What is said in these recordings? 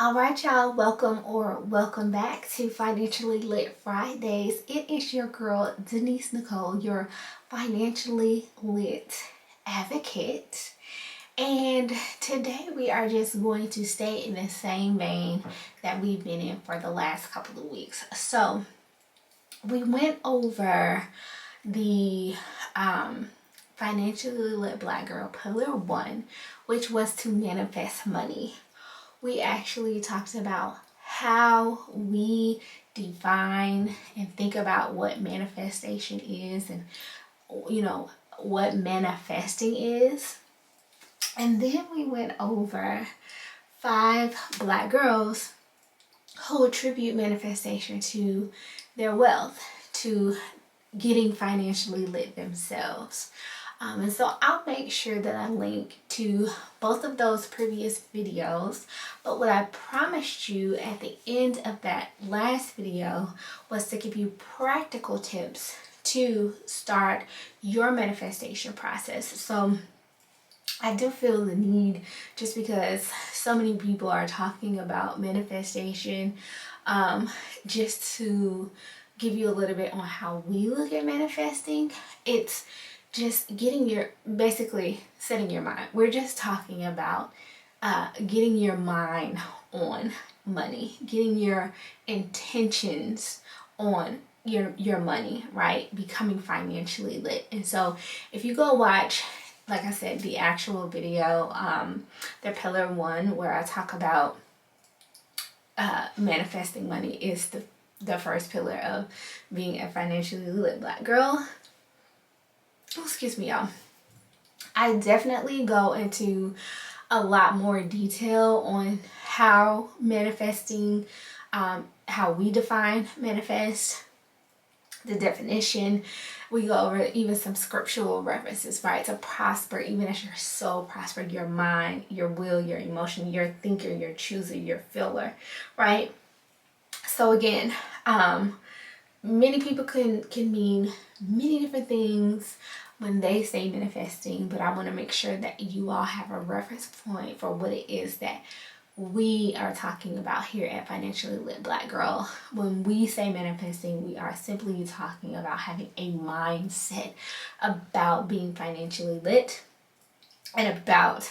All right, y'all, welcome back to Financially Lit Fridays. It is your girl, Denise Nicole, your financially lit advocate. And today we are just going to stay in the same vein that we've been in for the last couple of weeks. So we went over the Financially Lit Black Girl Pillar 1, which was to manifest money. We actually talked about how we define and think about what manifestation is and what manifesting is. And then we went over 5 black girls who attribute manifestation to their wealth, to getting financially lit themselves. And so I'll make sure that I link to both of those previous videos. But what I promised you at the end of that last video was to give you practical tips to start your manifestation process. So I do feel the need, just because so many people are talking about manifestation, just to give you a little bit on how we look at manifesting. It's just basically setting your mind. We're just talking about getting your mind on money, getting your intentions on your money, right? Becoming financially lit. And so if you go watch, like I said, the actual video, the pillar 1, where I talk about manifesting money, is the first pillar of being a financially lit black girl. Oh, excuse me, y'all. I definitely go into a lot more detail on how manifesting, how we define manifest, the definition. We go over even some scriptural references, right? To prosper, even as your soul prosper, your mind, your will, your emotion, your thinker, your chooser, your feeler, right? So again, many people can mean many different things when they say manifesting, but I want to make sure that you all have a reference point for what it is that we are talking about here at Financially Lit Black Girl. When we say manifesting, we are simply talking about having a mindset about being financially lit and about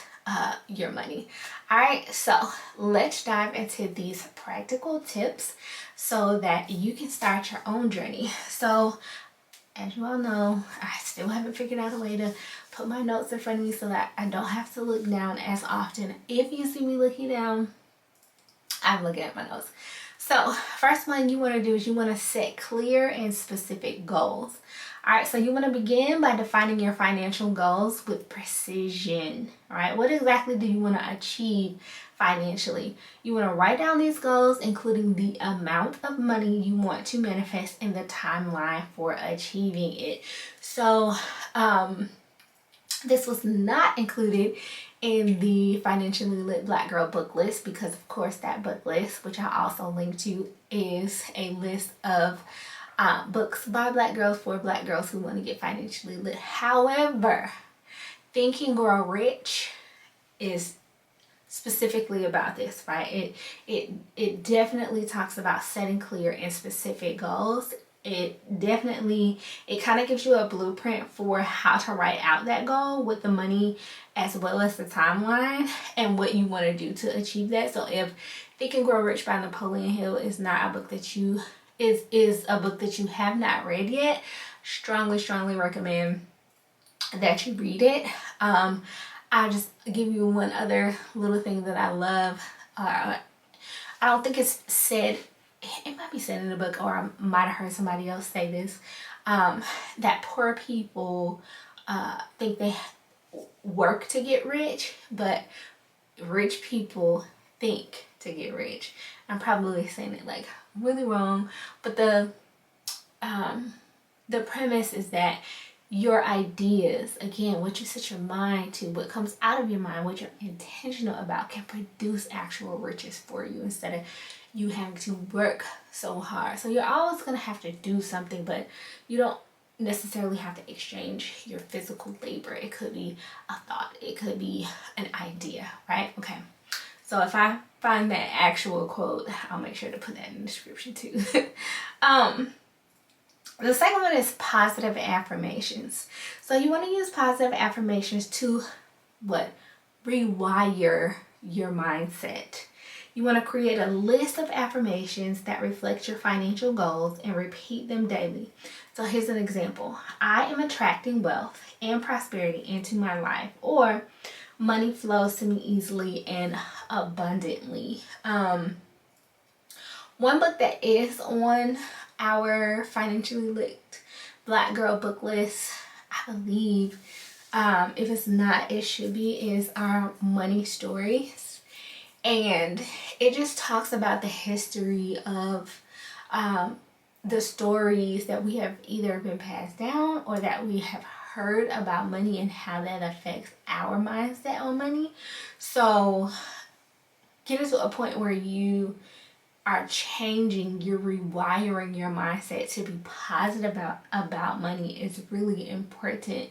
your money. All right, so let's dive into these practical tips so that you can start your own journey. So as you all know, I still haven't figured out a way to put my notes in front of me so that I don't have to look down as often. If you see me looking down, I'm looking at my notes. So first one you want to do is you want to set clear and specific goals. All right, so you want to begin by defining your financial goals with precision. All right, what exactly do you want to achieve financially? You want to write down these goals, including the amount of money you want to manifest and the timeline for achieving it. So this was not included in the Financially Lit Black Girl book list, because of course that book list, which I also link to, is a list of books by black girls for black girls who want to get financially lit. However, Think and Grow Rich is specifically about this, right? It definitely talks about setting clear and specific goals. It kind of gives you a blueprint for how to write out that goal with the money as well as the timeline and what you want to do to achieve that. So if Think and Grow Rich by Napoleon Hill is not a book that you is a book that you have not read yet, strongly recommend that you read it. I'll just give you one other little thing that I love. I don't think it's said, it might be said in the book, or I might have heard somebody else say this, that poor people think they work to get rich, but rich people think to get rich. I'm probably saying it like really wrong, but the premise is that your ideas, again, what you set your mind to, what comes out of your mind, what you're intentional about, can produce actual riches for you instead of you having to work so hard. So you're always going to have to do something, but you don't necessarily have to exchange your physical labor. It could be a thought, it could be an idea, right? Okay. So if I find that actual quote, I'll make sure to put that in the description too. The second one is positive affirmations. So you want to use positive affirmations to what? Rewire your mindset. You want to create a list of affirmations that reflect your financial goals and repeat them daily. So here's an example. I am attracting wealth and prosperity into my life, or money flows to me easily and abundantly. One book that is on our financially lit Black Girl book list, I believe, if it's not, it should be, is our Money Stories. And it just talks about the history of the stories that we have either been passed down or that we have heard about money and how that affects our mindset on money. So get to a point where you are changing, you're rewiring your mindset to be positive about money is really important,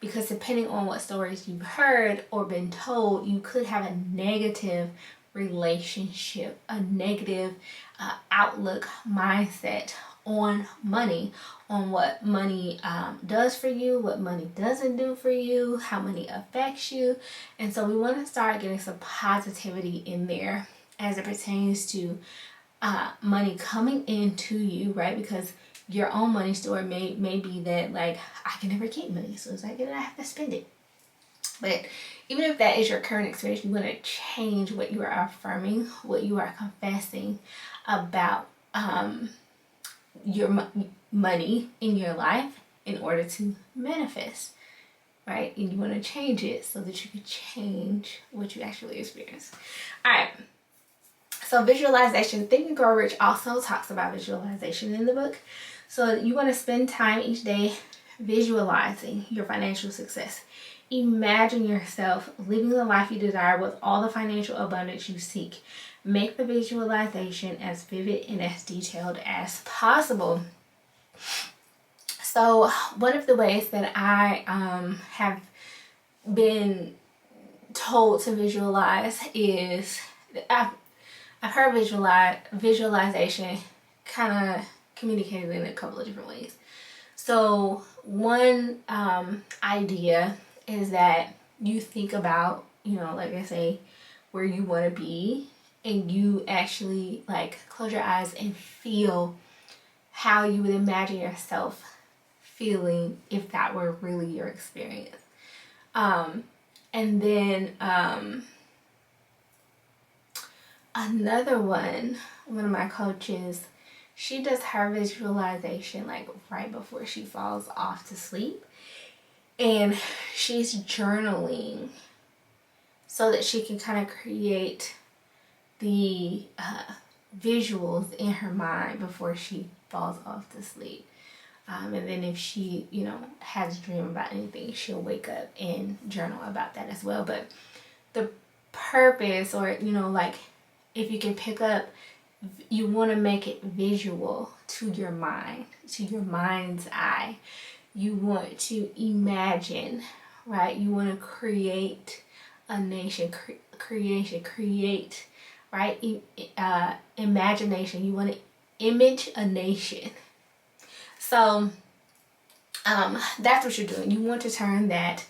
because depending on what stories you've heard or been told, you could have a negative relationship, a negative outlook, mindset on money, on what money does for you, what money doesn't do for you, how money affects you. And so we want to start getting some positivity in there as it pertains to money coming into you, right? Because your own money story may be that, like, I can never keep money, so as I get it, I have to spend it. But even if that is your current experience, you want to change what you are affirming, what you are confessing about your money in your life in order to manifest, right? And you want to change it so that you can change what you actually experience. All right. So visualization. Think and Grow Rich also talks about visualization in the book. So you want to spend time each day visualizing your financial success. Imagine yourself living the life you desire with all the financial abundance you seek. Make the visualization as vivid and as detailed as possible. So one of the ways that I have been told to visualize is, I've heard visualization kind of communicated in a couple of different ways. So one idea is that you think about, like I say, where you want to be, and you actually like close your eyes and feel how you would imagine yourself feeling if that were really your experience. And then another one of my coaches, she does her visualization like right before she falls off to sleep, and she's journaling so that she can kind of create the visuals in her mind before she falls off to sleep. And then if she, has a dream about anything, she'll wake up and journal about that as well. But the purpose, or, like, if you can pick up, you want to make it visual to your mind, to your mind's eye. You want to imagine, right? You want to create a nation, create, right? Imagination. You want to image a nation. So that's what you're doing. You want to turn that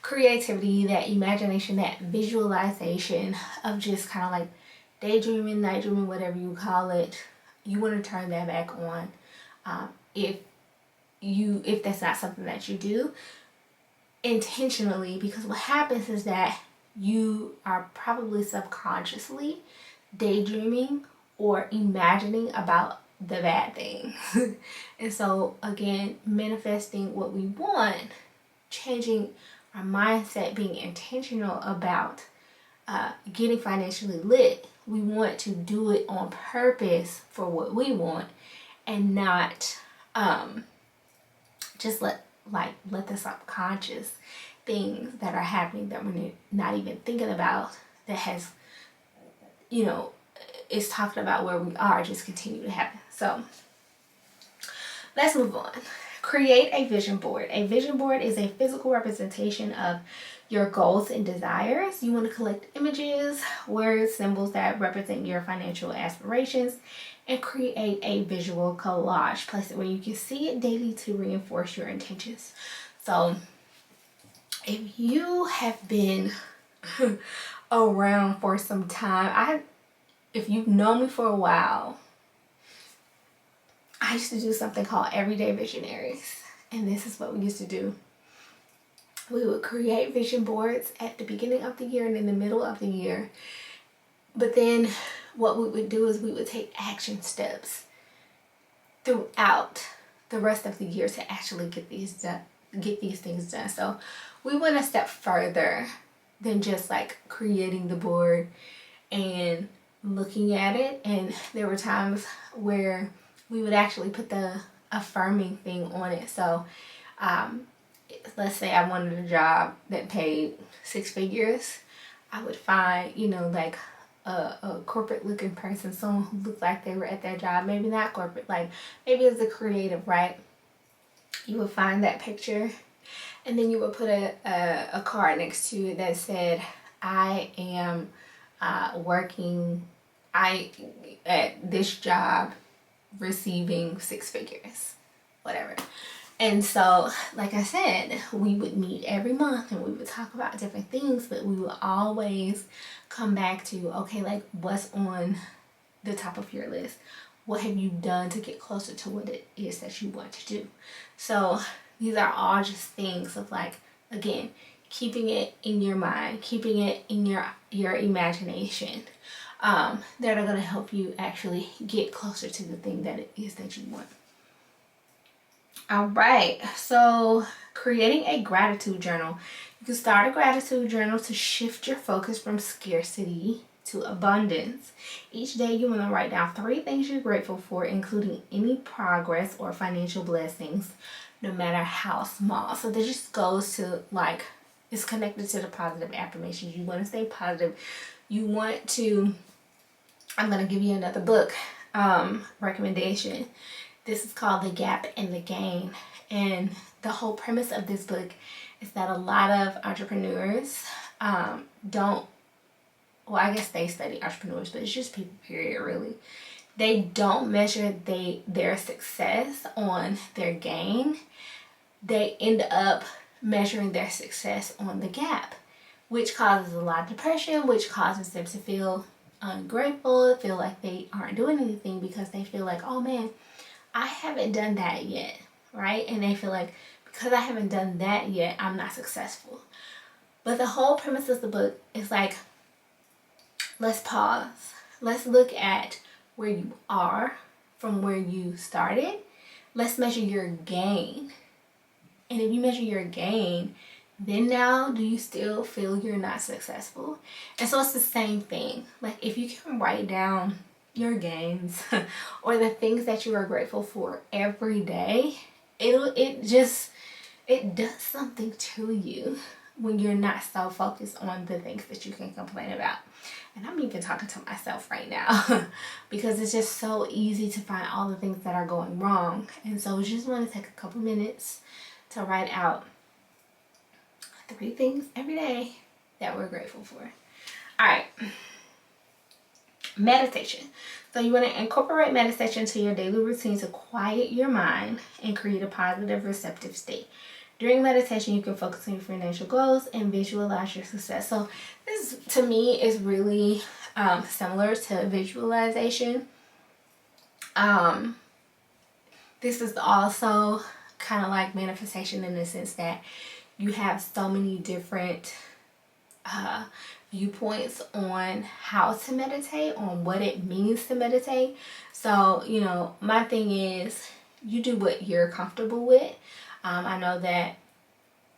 creativity, that imagination, that visualization of just kind of like daydreaming, night dreaming, whatever you call it, you want to turn that back on. If that's not something that you do intentionally, because what happens is that you are probably subconsciously daydreaming or imagining about the bad things. And so again, manifesting what we want, changing our mindset, being intentional about getting financially lit. We want to do it on purpose for what we want, and not just let the subconscious things that are happening that we're not even thinking about, that has, is talking about where we are, just continue to happen. So let's move on. Create a vision board. A vision board is a physical representation of your goals and desires. You want to collect images, words, symbols that represent your financial aspirations, and create a visual collage. Place it where you can see it daily to reinforce your intentions. So if you have been around for some time, if you've known me for a while, I used to do something called Everyday Visionaries. And this is what we used to do. We would create vision boards at the beginning of the year and in the middle of the year. But then what we would do is we would take action steps throughout the rest of the year to actually get these things done. So we went a step further than just like creating the board and looking at it. And there were times where we would actually put the affirming thing on it. So let's say I wanted a job that paid 6 figures. I would find, like a corporate looking person, someone who looked like they were at their job. Maybe not corporate, like maybe as a creative, right? You would find that picture, and then you would put a card next to it that said, I am working at this job receiving 6 figures, whatever. And so, like I said, we would meet every month and we would talk about different things, but we would always come back to, okay, like what's on the top of your list? What have you done to get closer to what it is that you want to do? So these are all just things of like, again, keeping it in your mind, keeping it in your imagination, that are going to help you actually get closer to the thing that it is that you want. All right, so creating a gratitude journal. You can start a gratitude journal to shift your focus from scarcity to abundance. Each day you want to write down 3 things you're grateful for, including any progress or financial blessings, no matter how small. So this just goes to like, it's connected to the positive affirmations. You want to stay positive. You want to, I'm going to give you another book recommendation. This is called The Gap and the Gain. And the whole premise of this book is that a lot of entrepreneurs well, I guess they study entrepreneurs, but it's just people, period, really. They don't measure their success on their gain. They end up measuring their success on the gap, which causes a lot of depression, which causes them to feel ungrateful, feel like they aren't doing anything because they feel like, oh man, I haven't done that yet, right? And they feel like because I haven't done that yet, I'm not successful. But the whole premise of the book is like, let's pause. Let's look at where you are from where you started. Let's measure your gain. And if you measure your gain, then now do you still feel you're not successful? And so it's the same thing. Like if you can write down your gains or the things that you are grateful for every day, it does something to you when you're not so focused on the things that you can complain about. And I'm even talking to myself right now because it's just so easy to find all the things that are going wrong. And so just want to take a couple minutes to write out 3 things every day that we're grateful for. All right. Meditation. So you want to incorporate meditation to your daily routine to quiet your mind and create a positive, receptive state. During meditation, you can focus on your financial goals and visualize your success. So this, to me, is really similar to visualization. This is also kind of like manifestation in the sense that you have so many different viewpoints on how to meditate, on what it means to meditate. So, my thing is you do what you're comfortable with. I know that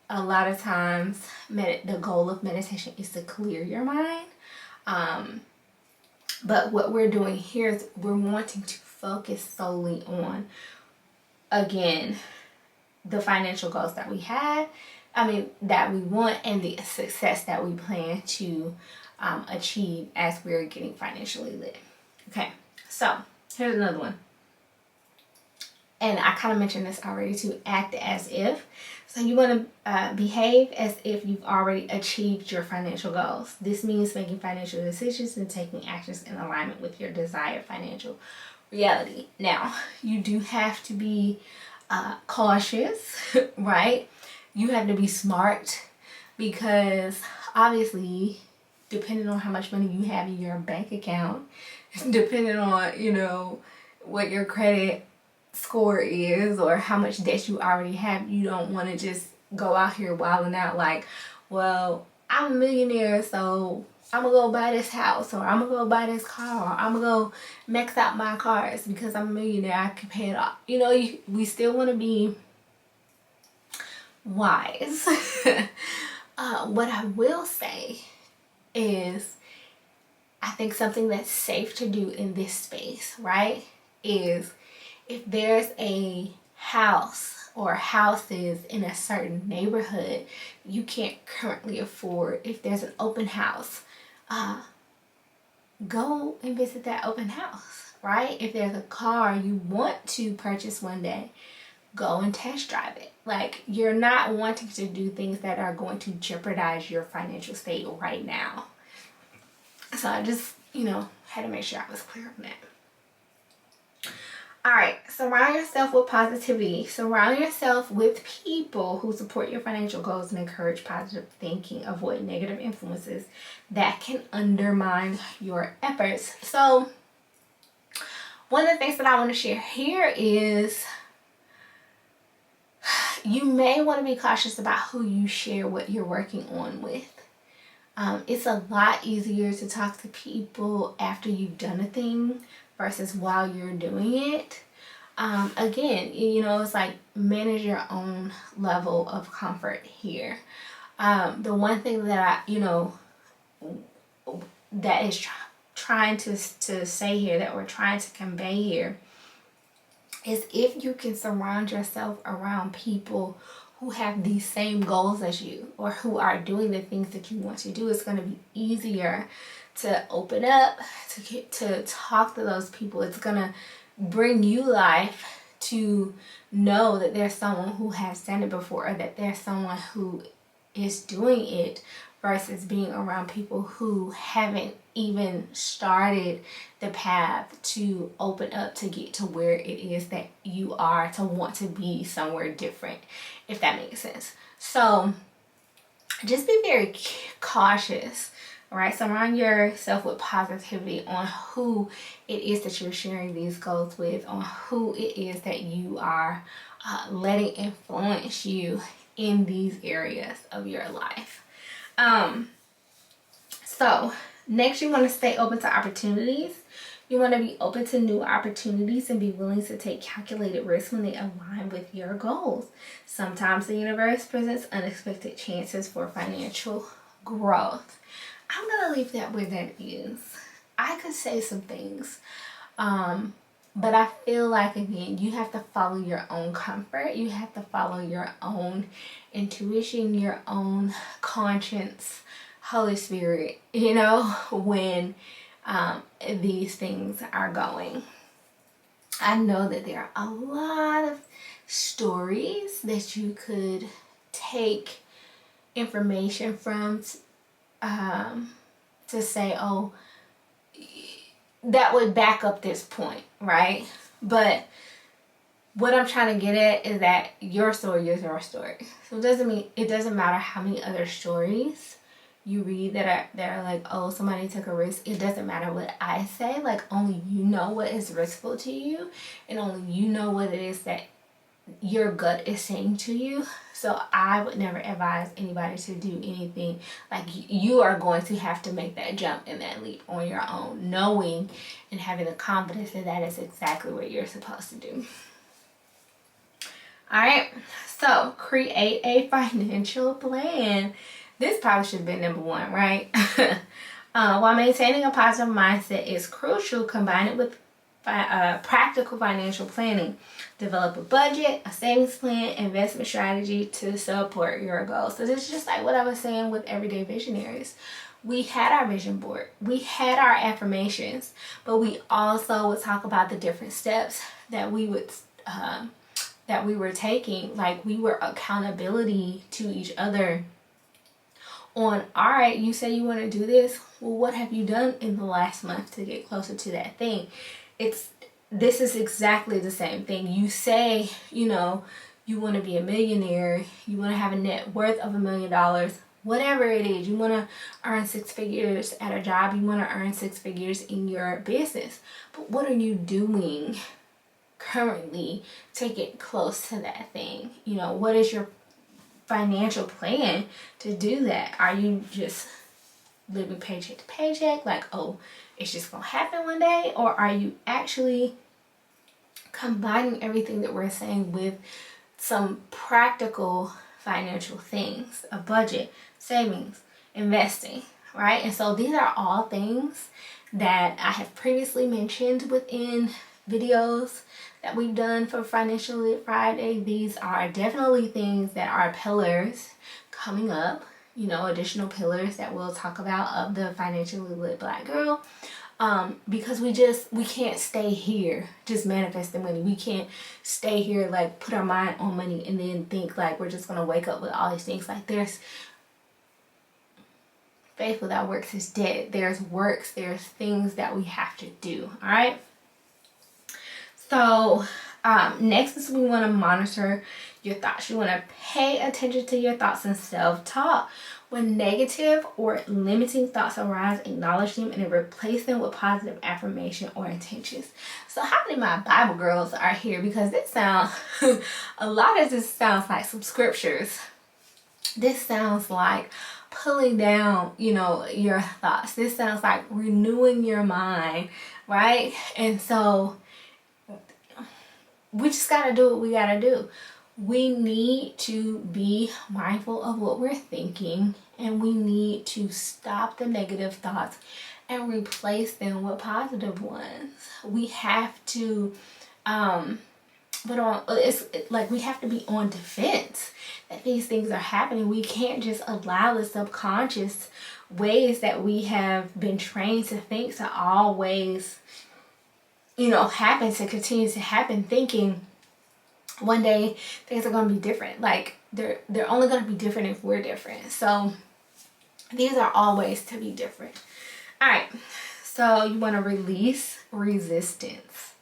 a lot of times the goal of meditation is to clear your mind. But what we're doing here is we're wanting to focus solely on, again, the financial goals that we have. That we want, and the success that we plan to achieve as we're getting financially lit. Okay, so here's another one. and I kind of mentioned this already too, act as if. So you want to behave as if you've already achieved your financial goals. This means making financial decisions and taking actions in alignment with your desired financial reality. Now, you do have to be cautious, right? You have to be smart, because obviously, depending on how much money you have in your bank account, depending on, you know, what your credit score is or how much debt you already have, you don't want to just go out here wilding out like, well, I'm a millionaire, so I'm gonna go buy this house, or I'm gonna go buy this car, or I'm gonna go max out my cars because I'm a millionaire, I can pay it off. You know, we still want to be wise. What I will say is, I think something that's safe to do in this space, right, is if there's a house or houses in a certain neighborhood you can't currently afford, if there's an open house, go and visit that open house, right? If there's a car you want to purchase one day, go and test drive it. Like, you're not wanting to do things that are going to jeopardize your financial state right now. So I just, you know, had to make sure I was clear on that. All right, surround yourself with positivity. Surround yourself with people who support your financial goals and encourage positive thinking. Avoid negative influences that can undermine your efforts. So one of the things that I want to share here is, you may want to be cautious about who you share what you're working on with. It's a lot easier to talk to people after you've done a thing versus while you're doing it. Again, you know, it's like, manage your own level of comfort here. The one thing that that is trying to say here, that we're trying to convey here, is if you can surround yourself around people who have these same goals as you, or who are doing the things that you want to do, it's going to be easier to open up, to talk to those people. It's going to bring you life to know that there's someone who has done it before, or that there's someone who is doing it, versus being around people who haven't even started the path to open up to get to where it is that you are, to want to be somewhere different, if that makes sense. So just be very cautious, right? Surround yourself with positivity on who it is that you're sharing these goals with, on who it is that you are letting influence you in these areas of your life. So next, you want to stay open to opportunities. You want to be open to new opportunities and be willing to take calculated risks when they align with your goals. Sometimes the universe presents unexpected chances for financial growth. I'm going to leave that where that is. I could say some things, but I feel like, again, you have to follow your own comfort. You have to follow your own intuition, your own conscience, Holy Spirit, you know, when these things are going. I know that there are a lot of stories that you could take information from to say, oh, that would back up this point, right? But what I'm trying to get at is that your story is your story. So it doesn't matter how many other stories you read that are like, oh, somebody took a risk. It doesn't matter what I say. Like, only you know what is riskful to you, and only you know what it is that your gut is saying to you. So I would never advise anybody to do anything. Like, you are going to have to make that jump and that leap on your own, knowing and having the confidence that that is exactly what you're supposed to do. All right, so create a financial plan. This probably should have been number one, right? While maintaining a positive mindset is crucial, combine it with practical financial planning. Develop a budget, a savings plan, investment strategy to support your goals. So this is just like what I was saying with Everyday Visionaries. We had our vision board, we had our affirmations, but we also would talk about the different steps that we would that we were taking, like we were accountability to each other on, all right, you say you want to do this, well, what have you done in the last month to get closer to that thing? This is exactly the same thing. You say, you know, you want to be a millionaire, you want to have a net worth of $1 million, whatever it is, you want to earn 6 figures at a job, you want to earn 6 figures in your business, but what are you doing currently to get close to that thing? You know, what is your financial plan to do that? Are you just living paycheck to paycheck, like, oh, it's just gonna happen one day? Or are you actually combining everything that we're saying with some practical financial things, a budget, savings, investing, right? And so these are all things that I have previously mentioned within videos that we've done for Financial Lit Friday. These are definitely things that are pillars coming up, you know, additional pillars that we'll talk about of the Financially Lit Black Girl. Because we can't stay here just manifesting money. We can't stay here like put our mind on money and then think like we're just gonna wake up with all these things. Like, there's faith without works is dead. There's works, there's things that we have to do. All right. So next is we want to monitor your thoughts. You want to pay attention to your thoughts and self-talk. When negative or limiting thoughts arise, acknowledge them and replace them with positive affirmation or intentions. So how many of my Bible girls are here? Because this sounds, a lot of this sounds like some scriptures. This sounds like pulling down, you know, your thoughts. This sounds like renewing your mind, right? And so we just got to do what we got to do. We need to be mindful of what we're thinking, and we need to stop the negative thoughts and replace them with positive ones. We have to we have to be on defense that these things are happening. We can't just allow the subconscious ways that we have been trained to think to always, you know, happen, to continue to happen, thinking one day things are going to be different. Like, they're only going to be different if we're different. So these are all ways to be different. All right, so you want to release resistance.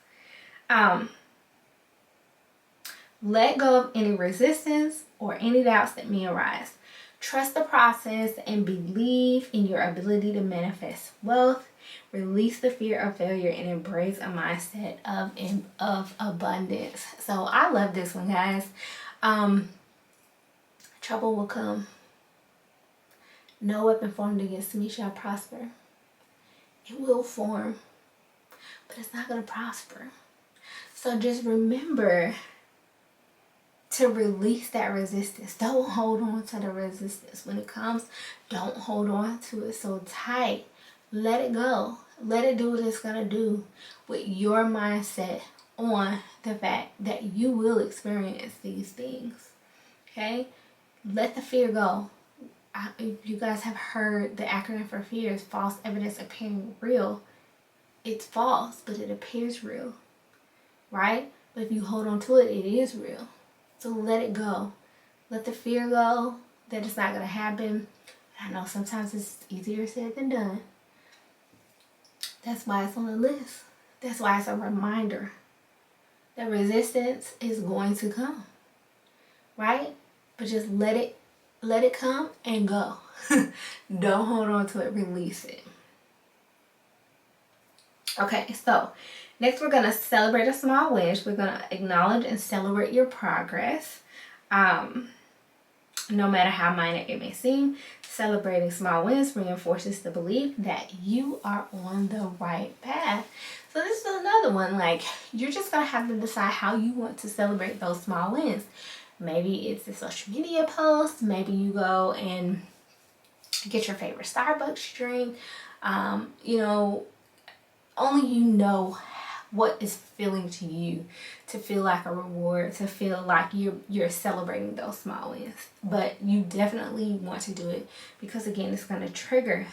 Let go of any resistance or any doubts that may arise. Trust the process and believe in your ability to manifest wealth. Release the fear of failure and embrace a mindset of abundance. So I love this one, guys. Trouble will come. No weapon formed against me shall prosper. It will form, but it's not going to prosper. So just remember to release that resistance. Don't hold on to the resistance. When it comes, don't hold on to it so tight. Let it go. Let it do what it's going to do with your mindset on the fact that you will experience these things. Okay? Let the fear go. If you guys have heard the acronym for fear is false evidence appearing real. It's false, but it appears real. Right? But if you hold on to it, it is real. So let it go. Let the fear go that it's not going to happen. I know sometimes it's easier said than done. That's why it's on the list. That's why it's a reminder that resistance is going to come. Right? But just let it come and go. Don't hold on to it. Release it. Okay, so next we're going to celebrate a small wins. We're going to acknowledge and celebrate your progress. No matter how minor it may seem, celebrating small wins reinforces the belief that you are on the right path. So this is another one. Like, you're just going to have to decide how you want to celebrate those small wins. Maybe it's a social media post. Maybe you go and get your favorite Starbucks drink. You know, only you know what is feeling to you to feel like a reward, to feel like you're celebrating those small wins. But you definitely want to do it because, again, it's going to trigger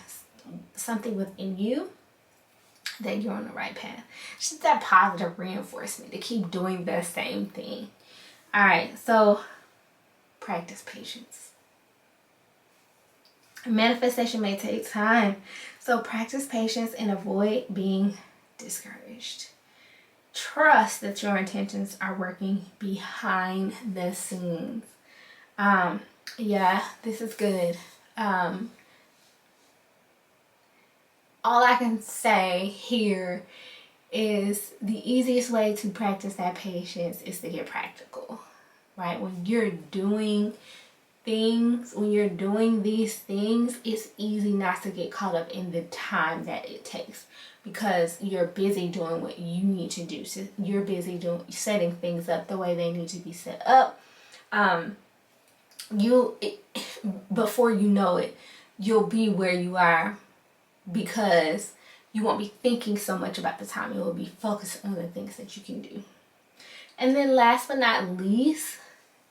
something within you that you're on the right path. It's just that positive reinforcement to keep doing the same thing. All right, so practice patience. Manifestation may take time, so practice patience and avoid being discouraged. Trust that your intentions are working behind the scenes. Yeah, this is good. All I can say here is the easiest way to practice that patience is to get practical, right? When you're doing things, when you're doing these things, it's easy not to get caught up in the time that it takes because you're busy doing what you need to do. So you're busy setting things up the way they need to be set up. Before you know it, you'll be where you are because you won't be thinking so much about the time. You will be focused on the things that you can do. And then last but not least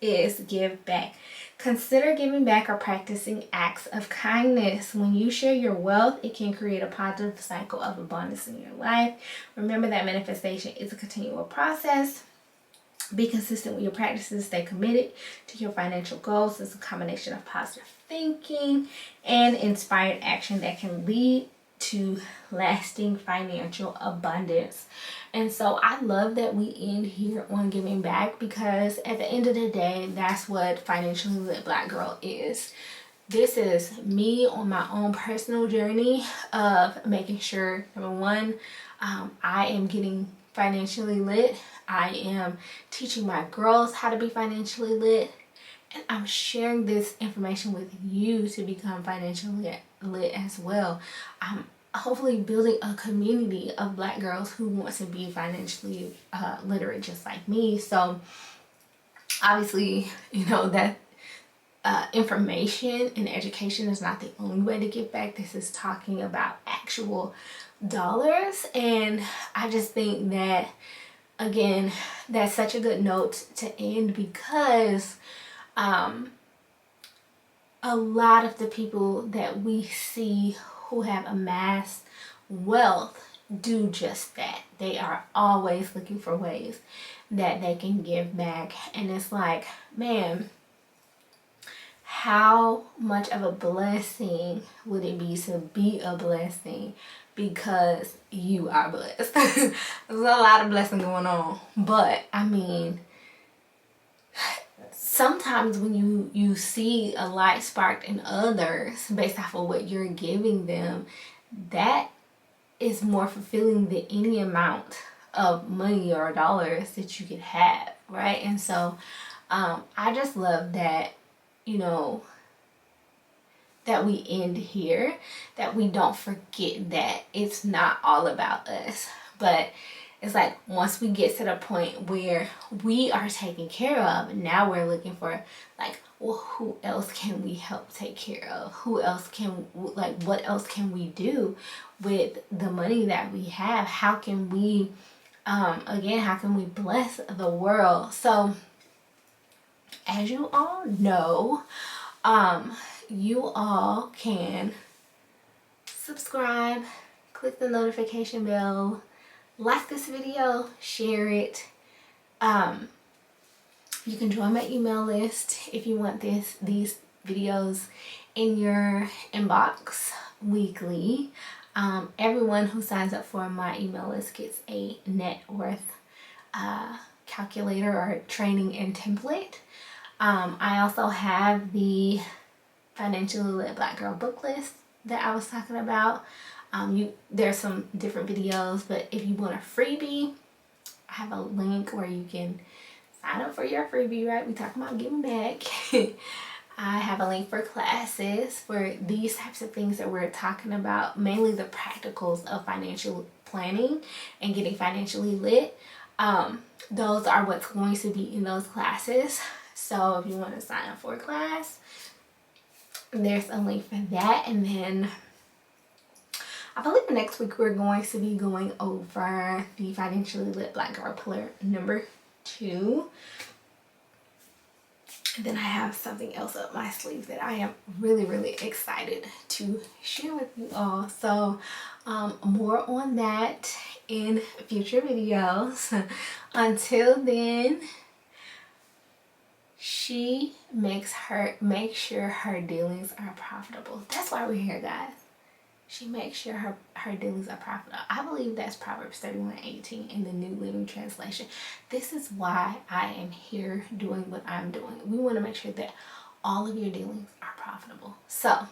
is give back. Consider giving back or practicing acts of kindness. When you share your wealth, it can create a positive cycle of abundance in your life. Remember that manifestation is a continual process. Be consistent with your practices. Stay committed to your financial goals. It's a combination of positive thinking and inspired action that can lead to lasting financial abundance. And so I love that we end here on giving back, because at the end of the day, that's what Financially Lit Black Girl is. This is me on my own personal journey of making sure, number one, I am getting financially lit. I am teaching my girls how to be financially lit. And I'm sharing this information with you to become financially lit as well. I'm hopefully building a community of Black girls who want to be financially literate just like me. So obviously, that information and education is not the only way to give back. This is talking about actual dollars. And I just think that, again, that's such a good note to end, because a lot of the people that we see who have amassed wealth do just that. They are always looking for ways that they can give back. And it's like, man, how much of a blessing would it be to be a blessing because you are blessed? There's a lot of blessing going on. But I mean, sometimes when you see a light sparked in others based off of what you're giving them, that is more fulfilling than any amount of money or dollars that you could have, right? And so I just love that, that we end here, that we don't forget that it's not all about us. But it's like, once we get to the point where we are taken care of, now we're looking for, like, well, who else can we help take care of? Who else can, like, what else can we do with the money that we have? How can we, again, how can we bless the world? So, as you all know, you all can subscribe, click the notification bell, like this video, share it. You can join my email list if you want these videos in your inbox weekly. Everyone who signs up for my email list gets a net worth calculator or training and template. I also have the Financially Lit Black Girl book list that I was talking about. There's some different videos, but if you want a freebie, I have a link where you can sign up for your freebie, right? We talking about giving back. I have a link for classes for these types of things that we're talking about, mainly the practicals of financial planning and getting financially lit. Those are what's going to be in those classes. So if you want to sign up for a class, there's a link for that. And then I believe next week we're going to be going over the Financially Lit Black Girl pillar number 2. And then I have something else up my sleeve that I am really, really excited to share with you all. So More on that in future videos. Until then, she make sure her dealings are profitable. That's why we're here, guys. She makes sure her dealings are profitable. I believe that's Proverbs 31:18 in the New Living Translation. This is why I am here doing what I'm doing. We want to make sure that all of your dealings are profitable. So